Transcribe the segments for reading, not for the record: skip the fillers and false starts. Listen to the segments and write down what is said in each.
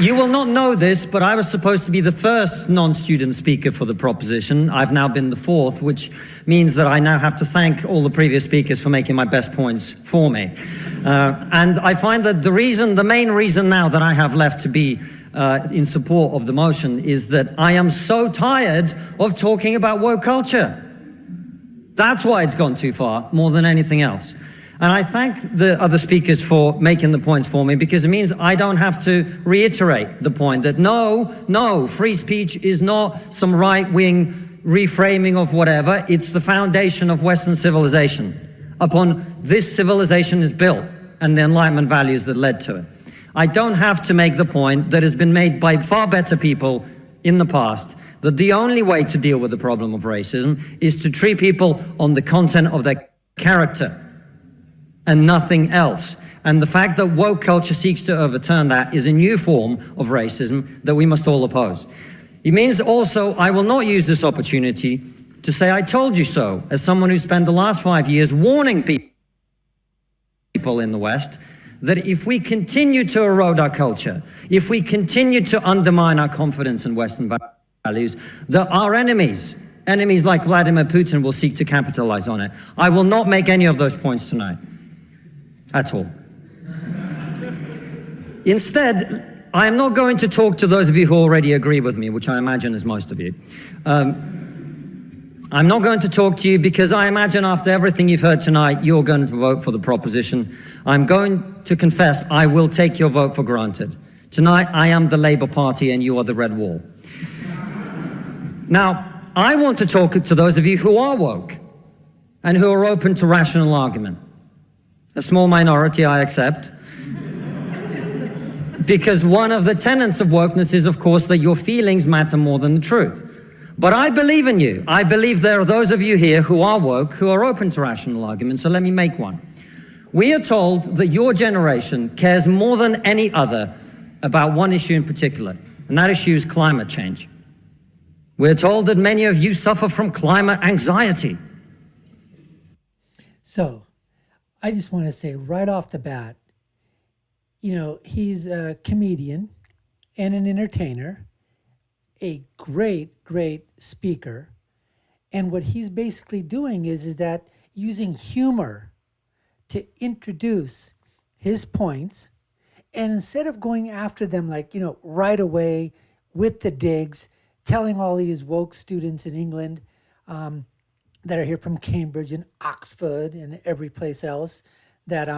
You will not know this, but I was supposed to be the first non-student speaker for the proposition. I've now been the fourth, which means that I now have to thank all the previous speakers for making my best points for me. And I find that the main reason now that I have left to be in support of the motion is that I am so tired of talking about woke culture. That's why it's gone too far, more than anything else. And I thank the other speakers for making the points for me, because it means I don't have to reiterate the point that no, free speech is not some right-wing reframing of whatever. It's the foundation of Western civilization. Upon this civilization is built, and the Enlightenment values that led to it. I don't have to make the point that has been made by far better people in the past, that the only way to deal with the problem of racism is to treat people on the content of their character and nothing else. And the fact that woke culture seeks to overturn that is a new form of racism that we must all oppose. It means also I will not use this opportunity to say I told you so, as someone who spent the last 5 years warning people in the West that if we continue to erode our culture, if we continue to undermine our confidence in Western values, that our enemies like Vladimir Putin will seek to capitalize on it. I will not make any of those points tonight. At all. Instead, I am not going to talk to those of you who already agree with me, which I imagine is most of you. I'm not going to talk to you because I imagine after everything you've heard tonight, you're going to vote for the proposition. I'm going to confess I will take your vote for granted. Tonight, I am the Labour Party and you are the Red Wall. Now, I want to talk to those of you who are woke and who are open to rational argument. A small minority, I accept. Because one of the tenets of wokeness is, of course, that your feelings matter more than the truth. But I believe in you. I believe there are those of you here who are woke, who are open to rational argument, so let me make one. We are told that your generation cares more than any other about one issue in particular, and that issue is climate change. We're told that many of you suffer from climate anxiety. So, I just want to say right off the bat, you know, he's a comedian and an entertainer, a great, great speaker. And what he's basically doing is that using humor to introduce his points. And instead of going after them like, you know, right away with the digs, telling all these woke students in England, that are here from Cambridge and Oxford and every place else that,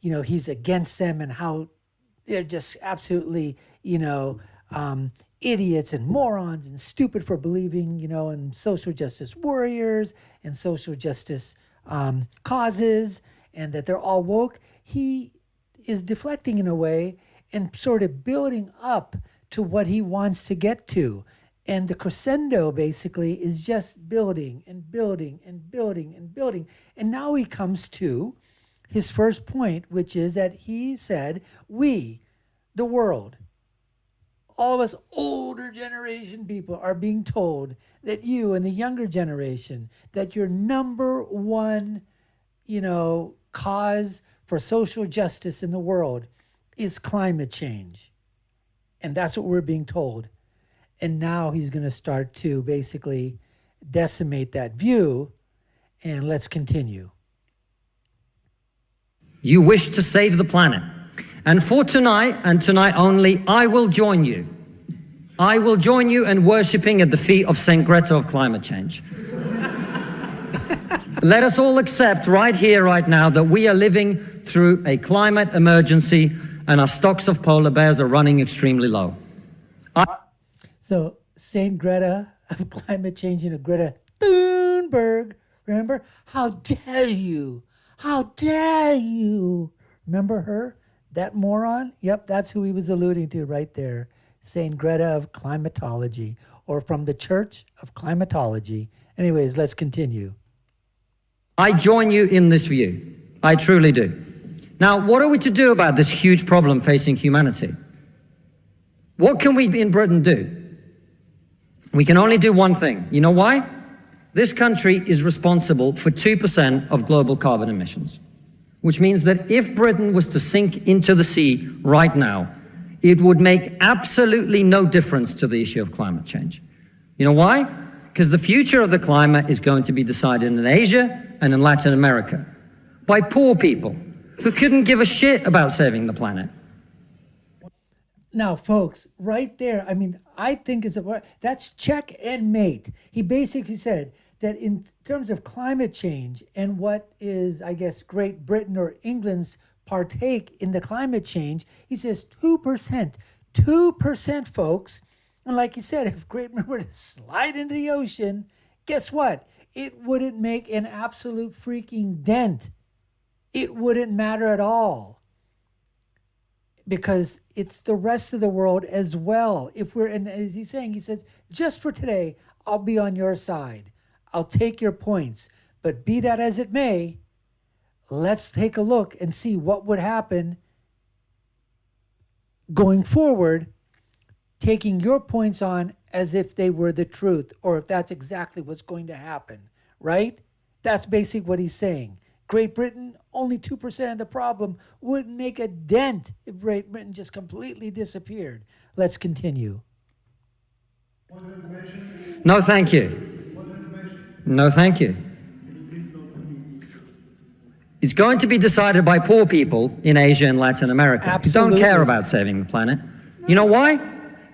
you know, he's against them and how they're just absolutely, you know, idiots and morons and stupid for believing, you know, in social justice warriors and social justice causes, and that they're all woke. He is deflecting in a way and sort of building up to what he wants to get to. And the crescendo basically is just building and building and building and building. And now he comes to his first point, which is that he said, we, the world, all of us older generation people are being told that you and the younger generation, that your number one, you know, cause for social justice in the world is climate change. And that's what we're being told. And now he's going to start to basically decimate that view. And let's continue. You wish to save the planet. And for tonight, and tonight only, I will join you. I will join you in worshipping at the feet of Saint Greta of climate change. Let us all accept right here, right now, that we are living through a climate emergency and our stocks of polar bears are running extremely low. So Saint Greta of climate change, you know, Greta Thunberg, remember? How dare you? How dare you? Remember her? That moron? Yep, that's who he was alluding to right there. Saint Greta of climatology, or from the Church of Climatology. Anyways, let's continue. I join you in this view. I truly do. Now, what are we to do about this huge problem facing humanity? What can we in Britain do? We can only do one thing. You know why? This country is responsible for 2% of global carbon emissions, which means that if Britain was to sink into the sea right now, it would make absolutely no difference to the issue of climate change. You know why? Because the future of the climate is going to be decided in Asia and in Latin America by poor people who couldn't give a shit about saving the planet. Now, folks, right there, I mean, I think that's check and mate. He basically said that in terms of climate change and what is, I guess, Great Britain or England's partake in the climate change, he says 2%. 2%, folks. And like he said, if Great Britain were to slide into the ocean, guess what? It wouldn't make an absolute freaking dent. It wouldn't matter at all. Because it's the rest of the world as well. If we're, and as he's saying, he says, just for today, I'll be on your side. I'll take your points. But be that as it may, let's take a look and see what would happen going forward, taking your points on as if they were the truth, or if that's exactly what's going to happen, right? That's basically what he's saying. Great Britain, only 2% of the problem, wouldn't make a dent if Great Britain just completely disappeared. Let's continue. No, thank you. No, thank you. It's going to be decided by poor people in Asia and Latin America Absolutely. who don't care about saving the planet. You know why?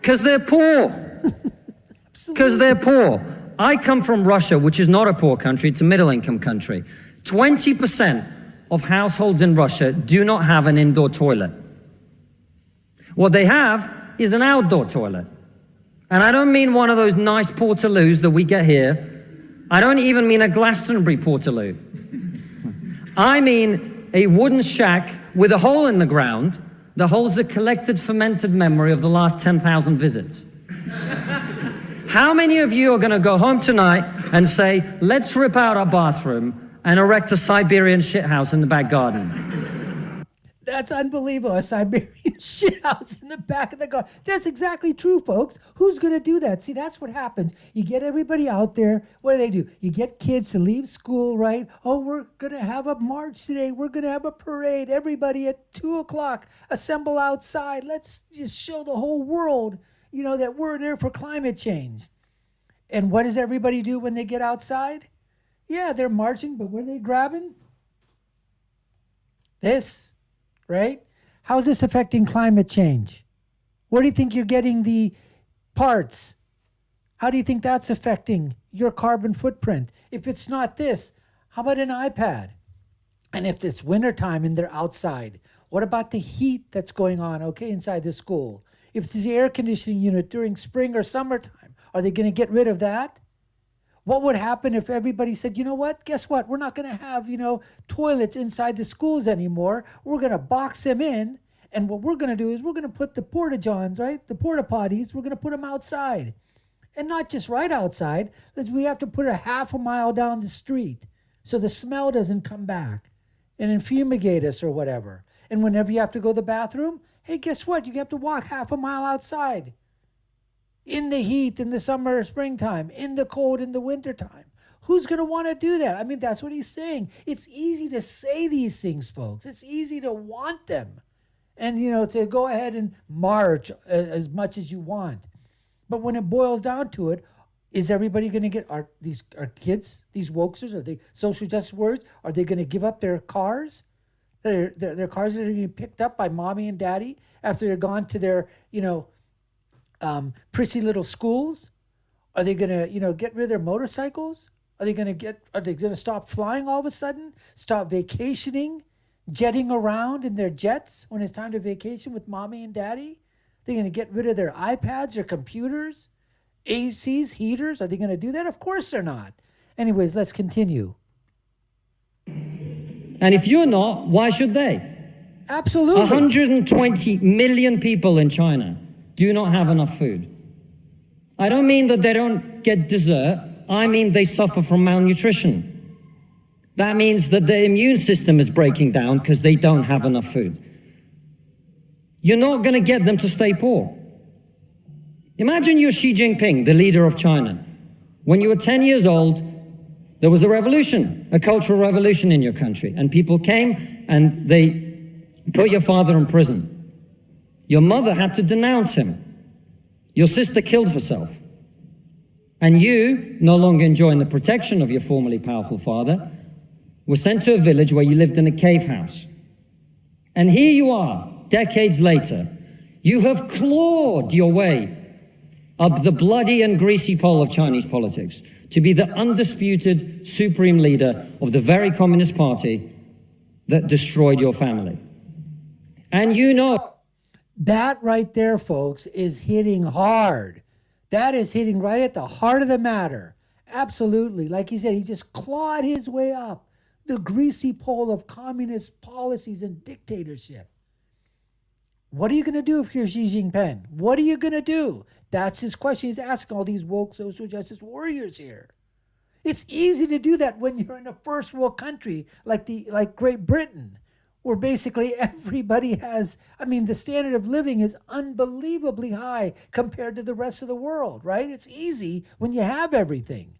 Because they're poor. Because they're poor. I come from Russia, which is not a poor country, it's a middle-income country. 20% of households in Russia do not have an indoor toilet. What they have is an outdoor toilet. And I don't mean one of those nice portaloos that we get here. I don't even mean a Glastonbury portaloo. I mean a wooden shack with a hole in the ground that holds a collected fermented memory of the last 10,000 visits. How many of you are going to go home tonight and say, let's rip out our bathroom and erect a Siberian shithouse in the back garden? That's unbelievable. A Siberian shithouse in the back of the garden. That's exactly true, folks. Who's going to do that? See, that's what happens. You get everybody out there. What do? You get kids to leave school, right? Oh, we're going to have a march today. We're going to have a parade. Everybody at 2 o'clock, assemble outside. Let's just show the whole world, that we're there for climate change. And what does everybody do when they get outside? Yeah, they're marching, but what are they grabbing? This, right? How's this affecting climate change? Where do you think you're getting the parts? How do you think that's affecting your carbon footprint? If it's not this, how about an iPad? And if it's wintertime and they're outside, what about the heat that's going on, inside the school? If it's the air conditioning unit during spring or summertime, are they going to get rid of that? What would happen if everybody said, you know what, guess what? We're not going to have, toilets inside the schools anymore. We're going to box them in. And what we're going to do is we're going to put the porta-johns, right? The porta-potties, we're going to put them outside. And not just right outside. We have to put a half a mile down the street so the smell doesn't come back and then fumigate us or whatever. And whenever you have to go to the bathroom, hey, guess what? You have to walk half a mile outside. In the heat, in the summer or springtime, in the cold, in the wintertime. Who's going to want to do that? I mean, that's what he's saying. It's easy to say these things, folks. It's easy to want them. And, to go ahead and march as much as you want. But when it boils down to it, is everybody going to get, our kids, these wokesters, are they social justice warriors? Are they going to give up their cars? Their cars that are going to be picked up by mommy and daddy after they're gone to their, prissy little schools? Are they going to, get rid of their motorcycles? Are they going to stop flying all of a sudden? Stop vacationing, jetting around in their jets when it's time to vacation with mommy and daddy? They're going to get rid of their iPads, their computers, ACs, heaters? Are they going to do that? Of course they're not. Anyways, let's continue. And if you're not, why should they? Absolutely. 120 million people in China do not have enough food. I don't mean that they don't get dessert. I mean they suffer from malnutrition. That means that their immune system is breaking down because they don't have enough food. You're not going to get them to stay poor. Imagine you're Xi Jinping, the leader of China. When you were 10 years old, there was a revolution, a cultural revolution in your country, and people came and they put your father in prison. Your mother had to denounce him. Your sister killed herself. And you, no longer enjoying the protection of your formerly powerful father, were sent to a village where you lived in a cave house. And here you are, decades later. You have clawed your way up the bloody and greasy pole of Chinese politics to be the undisputed supreme leader of the very Communist Party that destroyed your family. And you know... That right there, folks, is hitting hard. That is hitting right at the heart of the matter. Absolutely. Like he said, he just clawed his way up the greasy pole of communist policies and dictatorship. What are you going to do if you're Xi Jinping? What are you going to do? That's his question. He's asking all these woke social justice warriors here. It's easy to do that when you're in a first world country like Great Britain, where basically everybody has, the standard of living is unbelievably high compared to the rest of the world, right? It's easy when you have everything.